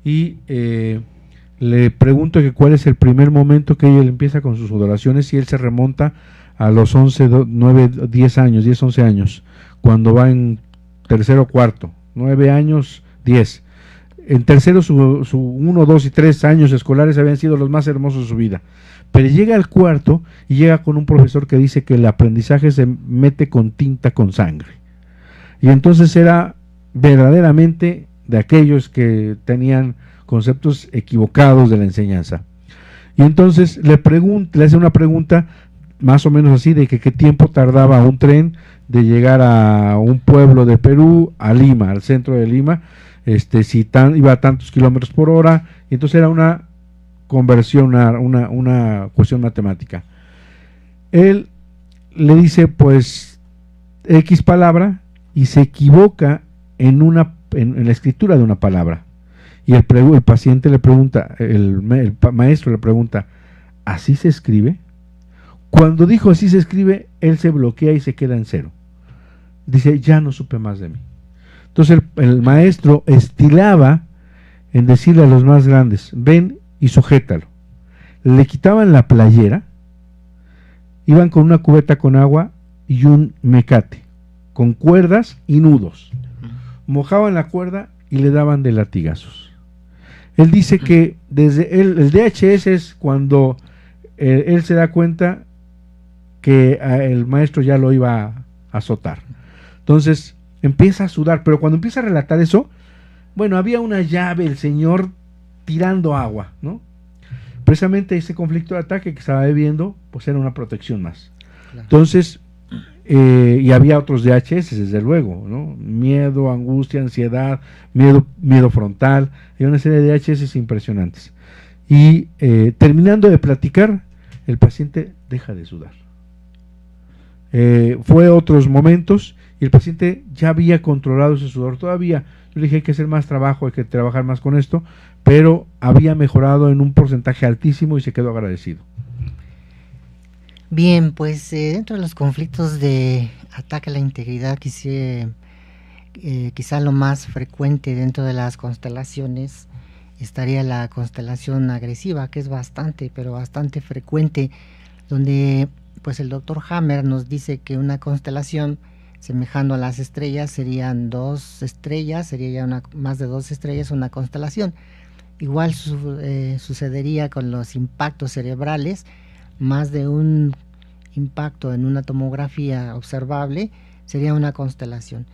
y le pregunto que cuál es el primer momento que ella empieza con sus sudoraciones, y él se remonta a los 10 años, 11 años, cuando va en tercero o cuarto, 9 años, 10. En tercero, su 1, 2 y 3 años escolares habían sido los más hermosos de su vida. Pero llega al cuarto y llega con un profesor que dice que el aprendizaje se mete con tinta con sangre. Y entonces era verdaderamente de aquellos que tenían conceptos equivocados de la enseñanza. Y entonces le hace una pregunta más o menos así, de que qué tiempo tardaba un tren de llegar a un pueblo de Perú, a Lima, al centro de Lima, si iba a tantos kilómetros por hora. Y entonces era una conversión, una cuestión matemática. Él le dice pues X palabra y se equivoca en la escritura de una palabra. Y el paciente le pregunta, el maestro le pregunta, ¿así se escribe? Cuando dijo así se escribe, él se bloquea y se queda en cero. dice, ya no supe más de mí. Entonces el maestro estilaba en decirle a los más grandes, ven y sujétalo. Le quitaban la playera, iban con una cubeta con agua y un mecate, con cuerdas y nudos. Mojaban la cuerda y le daban de latigazos. Él dice que desde el DHS es cuando él se da cuenta que el maestro ya lo iba a azotar. Entonces empieza a sudar, pero cuando empieza a relatar eso, bueno, había una llave, el señor tirando agua, ¿no? Precisamente ese conflicto de ataque que estaba viviendo, pues era una protección más. Claro. Entonces, y había otros DHS, desde luego, ¿no? Miedo, angustia, ansiedad, miedo frontal, hay una serie de DHS impresionantes. Y terminando de platicar, el paciente deja de sudar. Fue otros momentos y el paciente ya había controlado ese sudor. Todavía, yo le dije, hay que hacer más trabajo, hay que trabajar más con esto, pero había mejorado en un porcentaje altísimo y se quedó agradecido. Bien, pues dentro de los conflictos de ataque a la integridad, quizá lo más frecuente dentro de las constelaciones estaría la constelación agresiva, que es bastante frecuente, donde pues el doctor Hammer nos dice que una constelación, semejando a las estrellas, serían 2 estrellas, sería ya más de 2 estrellas una constelación. Igual sucedería con los impactos cerebrales, más de un impacto en una tomografía observable sería una constelación.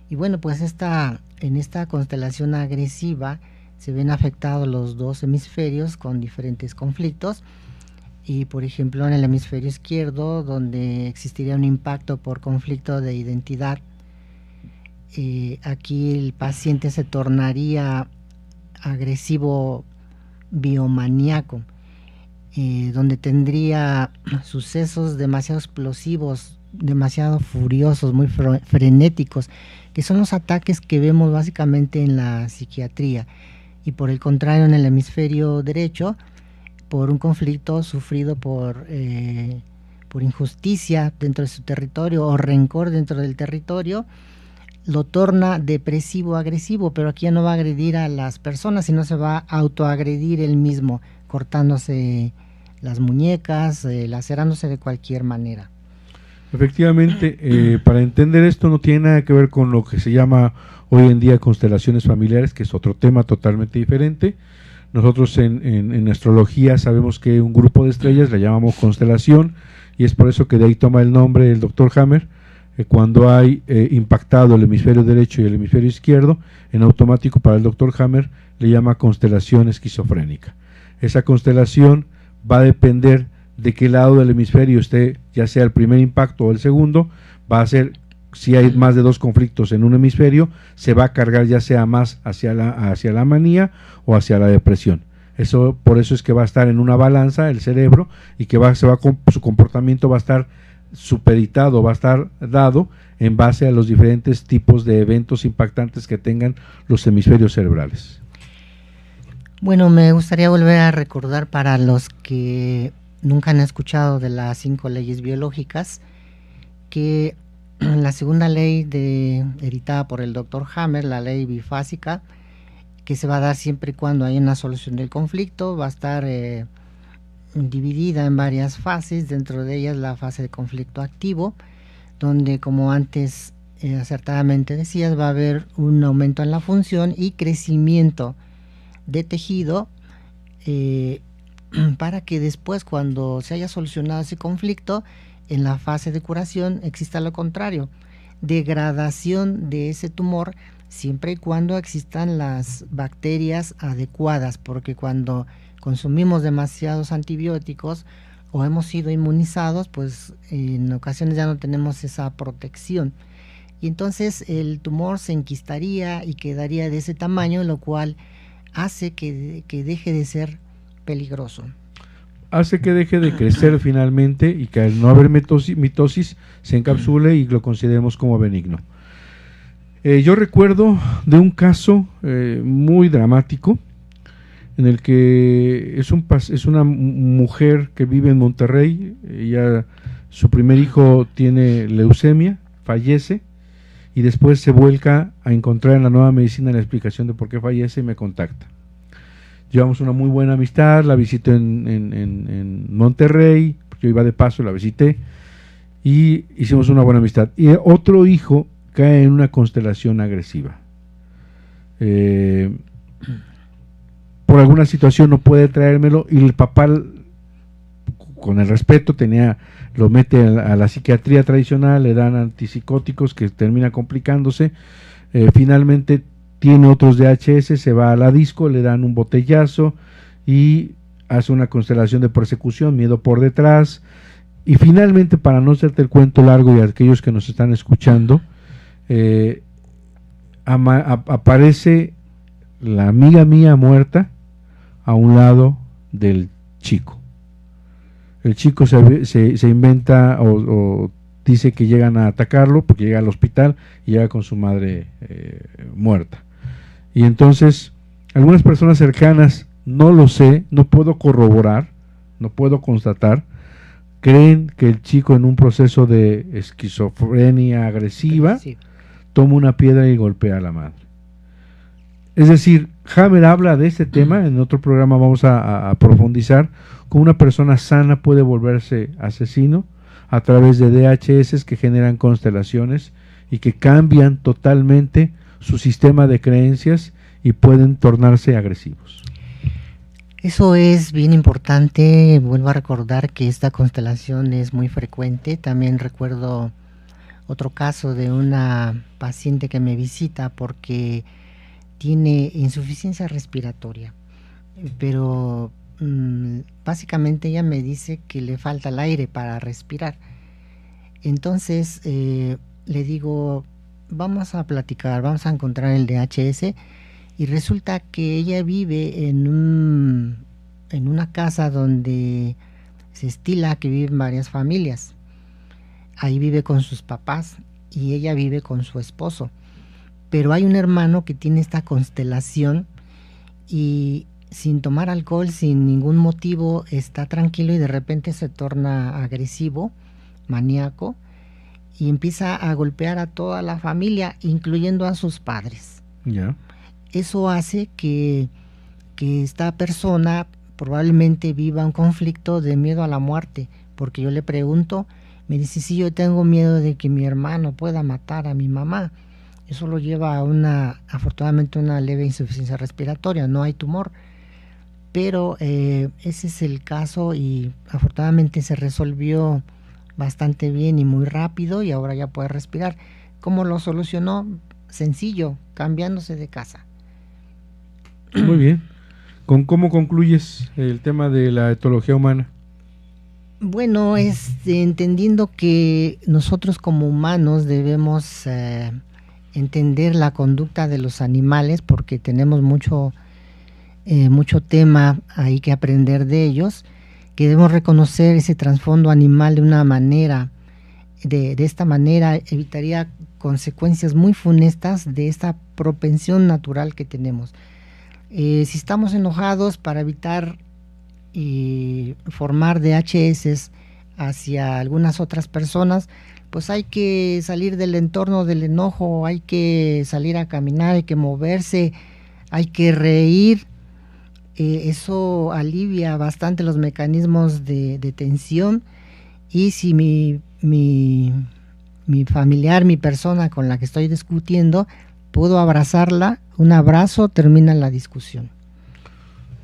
Y bueno, pues en esta constelación agresiva se ven afectados los 2 hemisferios con diferentes conflictos. Y por ejemplo en el hemisferio izquierdo, donde existiría un impacto por conflicto de identidad, aquí el paciente se tornaría agresivo biomaníaco, donde tendría sucesos demasiado explosivos, demasiado furiosos, muy frenéticos, que son los ataques que vemos básicamente en la psiquiatría. Y por el contrario, en el hemisferio derecho, por un conflicto sufrido por injusticia dentro de su territorio o rencor dentro del territorio, lo torna depresivo-agresivo, pero aquí ya no va a agredir a las personas, sino se va a autoagredir él mismo, cortándose las muñecas, lacerándose de cualquier manera. Efectivamente, para entender esto no tiene nada que ver con lo que se llama hoy en día constelaciones familiares, que es otro tema totalmente diferente. Nosotros en astrología sabemos que un grupo de estrellas le llamamos constelación, y es por eso que de ahí toma el nombre el doctor Hammer. Cuando hay impactado el hemisferio derecho y el hemisferio izquierdo, en automático para el doctor Hammer le llama constelación esquizofrénica. Esa constelación va a depender de qué lado del hemisferio esté, ya sea el primer impacto o el segundo. Va a ser, si hay más de 2 conflictos en un hemisferio, se va a cargar ya sea más hacia la manía o hacia la depresión. Por eso es que va a estar en una balanza el cerebro, y que su comportamiento va a estar supeditado, va a estar dado en base a los diferentes tipos de eventos impactantes que tengan los hemisferios cerebrales. Bueno, me gustaría volver a recordar para los que nunca han escuchado de las 5 leyes biológicas, que la segunda ley editada por el doctor Hammer, la ley bifásica, que se va a dar siempre y cuando hay una solución del conflicto, va a estar dividida en varias fases. Dentro de ellas la fase de conflicto activo, donde, como antes acertadamente decías, va a haber un aumento en la función y crecimiento de tejido, para que después, cuando se haya solucionado ese conflicto, en la fase de curación exista lo contrario, degradación de ese tumor, siempre y cuando existan las bacterias adecuadas, porque cuando consumimos demasiados antibióticos o hemos sido inmunizados, pues en ocasiones ya no tenemos esa protección, y entonces el tumor se enquistaría y quedaría de ese tamaño, lo cual hace que deje de ser peligroso. Hace que deje de crecer finalmente, y que al no haber mitosis se encapsule y lo consideremos como benigno. Yo recuerdo de un caso muy dramático, en el que es una mujer que vive en Monterrey. Su primer hijo tiene leucemia, fallece, y después se vuelca a encontrar en la nueva medicina la explicación de por qué fallece y me contacta. Llevamos una muy buena amistad, la visito en Monterrey, yo iba de paso, la visité y hicimos una buena amistad. Y otro hijo cae en una constelación agresiva. Por alguna situación no puede traérmelo y el papá, con el respeto, lo mete a la psiquiatría tradicional, le dan antipsicóticos que termina complicándose, finalmente tiene otros DHS, se va a la disco, le dan un botellazo y hace una constelación de persecución, miedo por detrás, y finalmente, para no hacerte el cuento largo y a aquellos que nos están escuchando, aparece la amiga mía muerta a un lado del chico. El chico se inventa o dice que llegan a atacarlo porque llega al hospital y llega con su madre muerta. Y entonces, algunas personas cercanas, no lo sé, no puedo corroborar, no puedo constatar, creen que el chico en un proceso de esquizofrenia agresiva toma una piedra y golpea a la madre. Es decir, Hammer habla de este tema, en otro programa vamos a profundizar, cómo una persona sana puede volverse asesino a través de DHS que generan constelaciones y que cambian totalmente su sistema de creencias y pueden tornarse agresivos. Eso es bien importante. Vuelvo a recordar que esta constelación es muy frecuente. También recuerdo otro caso de una paciente que me visita porque tiene insuficiencia respiratoria, pero básicamente ella me dice que le falta el aire para respirar. Entonces le digo, vamos a platicar, vamos a encontrar el DHS, y resulta que ella vive en una casa donde se estila que viven varias familias. Ahí vive con sus papás y ella vive con su esposo. Pero hay un hermano que tiene esta constelación y sin tomar alcohol, sin ningún motivo, está tranquilo y de repente se torna agresivo, maníaco, y empieza a golpear a toda la familia, incluyendo a sus padres. Yeah. Eso hace que esta persona probablemente viva un conflicto de miedo a la muerte, porque yo le pregunto, me dice, sí, yo tengo miedo de que mi hermano pueda matar a mi mamá. Eso lo lleva a afortunadamente, una leve insuficiencia respiratoria, no hay tumor, pero ese es el caso y afortunadamente se resolvió bastante bien y muy rápido y ahora ya puede respirar. ¿Cómo lo solucionó? Sencillo, cambiándose de casa. Muy bien. ¿Cómo concluyes el tema de la etología humana? Bueno, entendiendo que nosotros como humanos debemos entender la conducta de los animales, porque tenemos mucho tema ahí que aprender de ellos, que debemos reconocer ese trasfondo animal de una manera, de esta manera evitaría consecuencias muy funestas de esta propensión natural que tenemos. Si estamos enojados, para evitar formar DHS hacia algunas otras personas, pues hay que salir del entorno del enojo, hay que salir a caminar, hay que moverse, hay que reír. Eso alivia bastante los mecanismos de tensión, y si mi familiar, mi persona con la que estoy discutiendo, puedo abrazarla, un abrazo termina la discusión.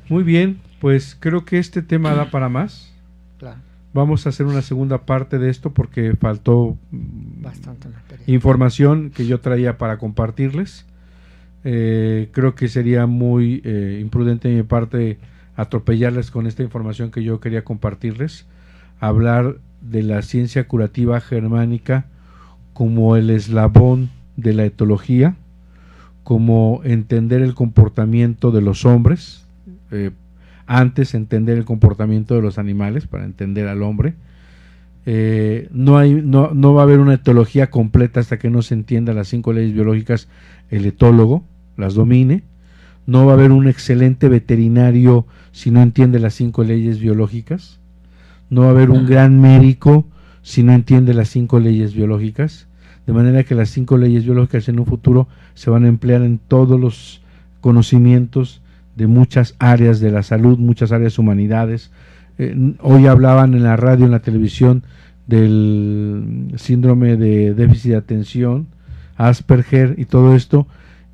Muy bien, pues creo que este tema da para más. Claro. Vamos a hacer una segunda parte de esto porque faltó Bastante materia. Información que yo traía para compartirles. Creo que sería muy imprudente de mi parte atropellarles con esta información que yo quería compartirles. Hablar de la ciencia curativa germánica como el eslabón de la etología, como entender el comportamiento de los hombres, antes entender el comportamiento de los animales para entender al hombre. No va a haber una etología completa hasta que no se entienda las 5 leyes biológicas, el etólogo las domine. No va a haber un excelente veterinario si no entiende las 5 leyes biológicas. No va a haber un gran médico si no entiende las 5 leyes biológicas. de manera que las 5 leyes biológicas en un futuro se van a emplear en todos los conocimientos de muchas áreas de la salud, muchas áreas humanidades. Hoy hablaban en la radio, en la televisión, del síndrome de déficit de atención, Asperger y todo esto,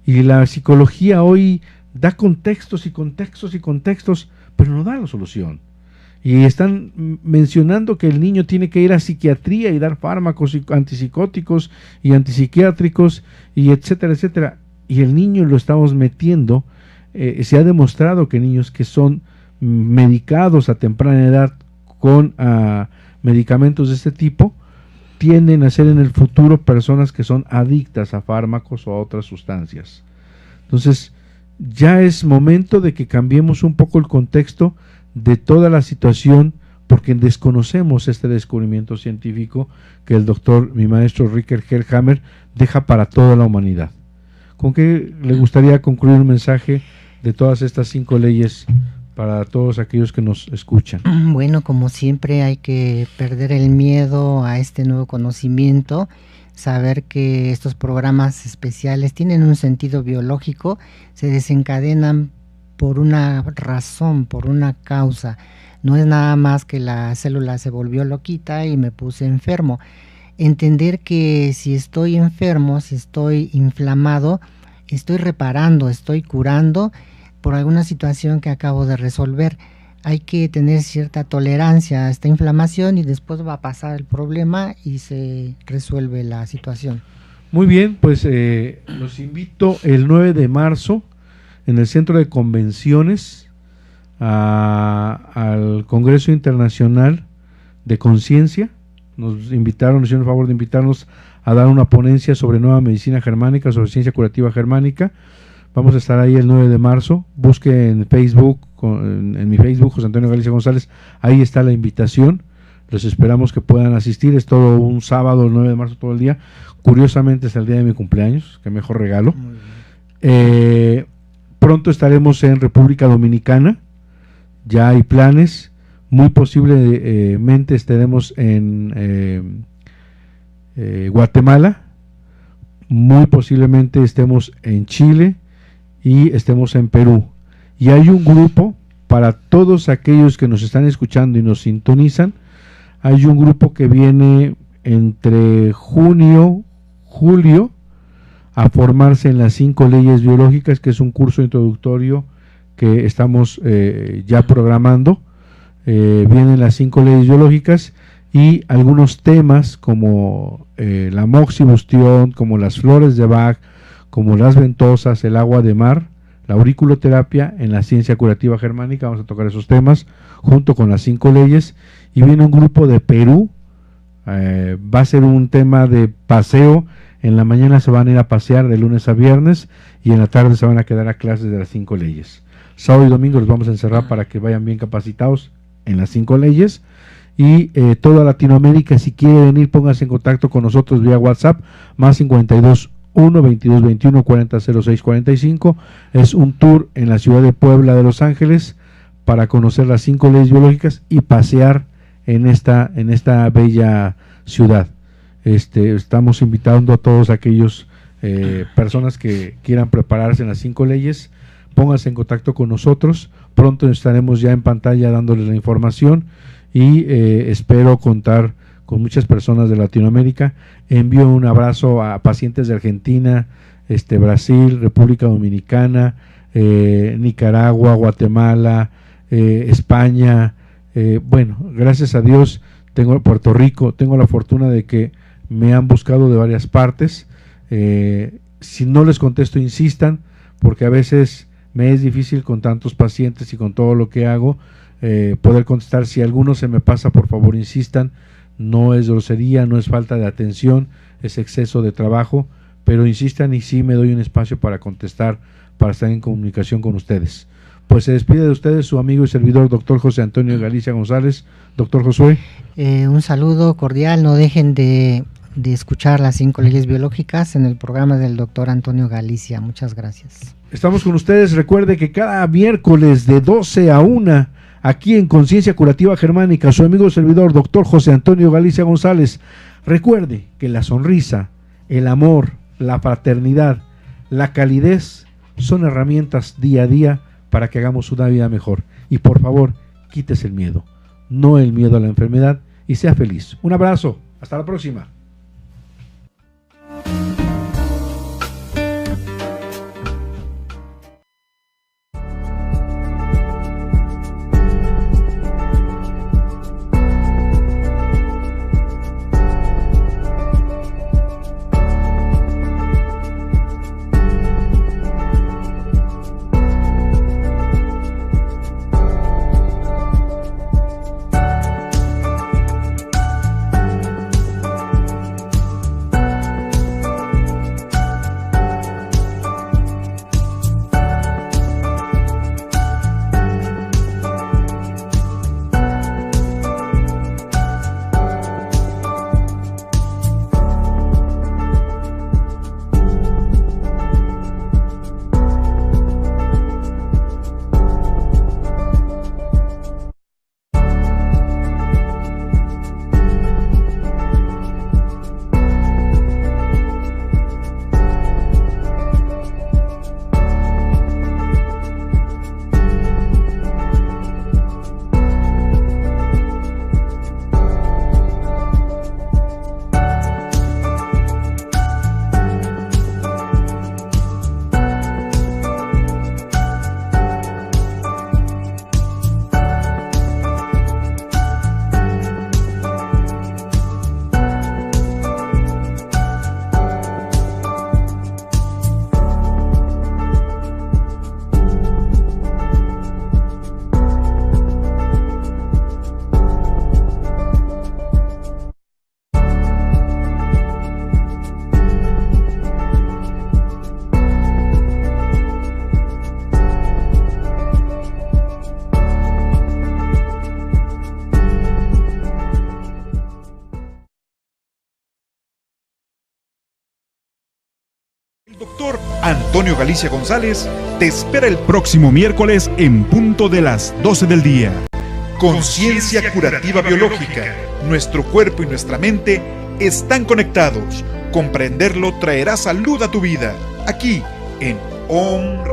y la psicología hoy da contextos y contextos y contextos, pero no da la solución. Y están mencionando que el niño tiene que ir a psiquiatría y dar fármacos antipsicóticos y antipsiquiátricos y etcétera, etcétera. Y el niño lo estamos metiendo, se ha demostrado que niños que son medicados a temprana edad con medicamentos de este tipo, tienden a ser en el futuro personas que son adictas a fármacos o a otras sustancias. Entonces, ya es momento de que cambiemos un poco el contexto de toda la situación, porque desconocemos este descubrimiento científico que el doctor, mi maestro Richard Hellhammer, deja para toda la humanidad. ¿Con qué le gustaría concluir un mensaje de todas estas 5 leyes para todos aquellos que nos escuchan? Bueno, como siempre hay que perder el miedo a este nuevo conocimiento, saber que estos programas especiales tienen un sentido biológico, se desencadenan por una razón, por una causa. No es nada más que la célula se volvió loquita y me puse enfermo. Entender que si estoy enfermo, si estoy inflamado, estoy reparando, estoy curando por alguna situación que acabo de resolver. Hay que tener cierta tolerancia a esta inflamación y después va a pasar el problema y se resuelve la situación. Muy bien, pues los invito el 9 de marzo en el Centro de Convenciones al Congreso Internacional de Conciencia. Nos invitaron, nos hicieron el favor de invitarnos a dar una ponencia sobre nueva medicina germánica, sobre ciencia curativa germánica. Vamos a estar ahí el 9 de marzo. Busque en Facebook, en mi Facebook, José Antonio Galicia González, ahí está la invitación. Los esperamos que puedan asistir. Es todo un sábado, el 9 de marzo, todo el día. Curiosamente es el día de mi cumpleaños, que mejor regalo. Pronto estaremos en República Dominicana, ya hay planes, muy posiblemente estaremos en Guatemala, muy posiblemente estemos en Chile y estemos en Perú. Y hay un grupo para todos aquellos que nos están escuchando y nos sintonizan, hay un grupo que viene entre junio, julio, a formarse en las 5 leyes biológicas, que es un curso introductorio que estamos ya programando. Vienen las 5 leyes biológicas y algunos temas como la moxibustión, como las flores de Bach, como las ventosas, el agua de mar, la auriculoterapia en la ciencia curativa germánica. Vamos a tocar esos temas junto con las 5 leyes. Y viene un grupo de Perú, va a ser un tema de paseo. En la mañana se van a ir a pasear de lunes a viernes y en la tarde se van a quedar a clases de las 5 leyes. Sábado y domingo los vamos a encerrar para que vayan bien capacitados en las 5 leyes. Y toda Latinoamérica, si quiere venir, póngase en contacto con nosotros vía WhatsApp, más 52 1 22 21 40 06 45. Es un tour en la ciudad de Puebla de Los Ángeles para conocer las 5 leyes biológicas y pasear en esta bella ciudad. Estamos invitando a todos aquellos personas que quieran prepararse en las 5 leyes, pónganse en contacto con nosotros. Pronto estaremos ya en pantalla dándoles la información y espero contar con muchas personas de Latinoamérica. Envío un abrazo a pacientes de Argentina, Brasil, República Dominicana, Nicaragua, Guatemala, España. Bueno, gracias a Dios tengo Puerto Rico, tengo la fortuna de que me han buscado de varias partes. Si no les contesto, insistan, porque a veces me es difícil con tantos pacientes y con todo lo que hago poder contestar. Si alguno se me pasa, por favor insistan. No es grosería, no es falta de atención, es exceso de trabajo, pero insistan y sí me doy un espacio para contestar, para estar en comunicación con ustedes. Pues se despide de ustedes su amigo y servidor, doctor José Antonio Galicia González. Doctor Josué. Un saludo cordial, no dejen de escuchar las 5 leyes biológicas en el programa del doctor Antonio Galicia. Muchas gracias. Estamos con ustedes. Recuerde que cada miércoles de 12 a 1, aquí en Conciencia Curativa Germánica, su amigo y servidor, doctor José Antonio Galicia González. Recuerde que la sonrisa, el amor, la fraternidad, la calidez son herramientas día a día para que hagamos una vida mejor. Y por favor, quítese el miedo, no el miedo a la enfermedad, y sea feliz. Un abrazo, hasta la próxima. El doctor Antonio Galicia González te espera el Próximo miércoles en punto de las 12 del día. Conciencia Curativa Biológica. Nuestro cuerpo y nuestra mente están conectados. Comprenderlo traerá salud a tu vida. Aquí en Om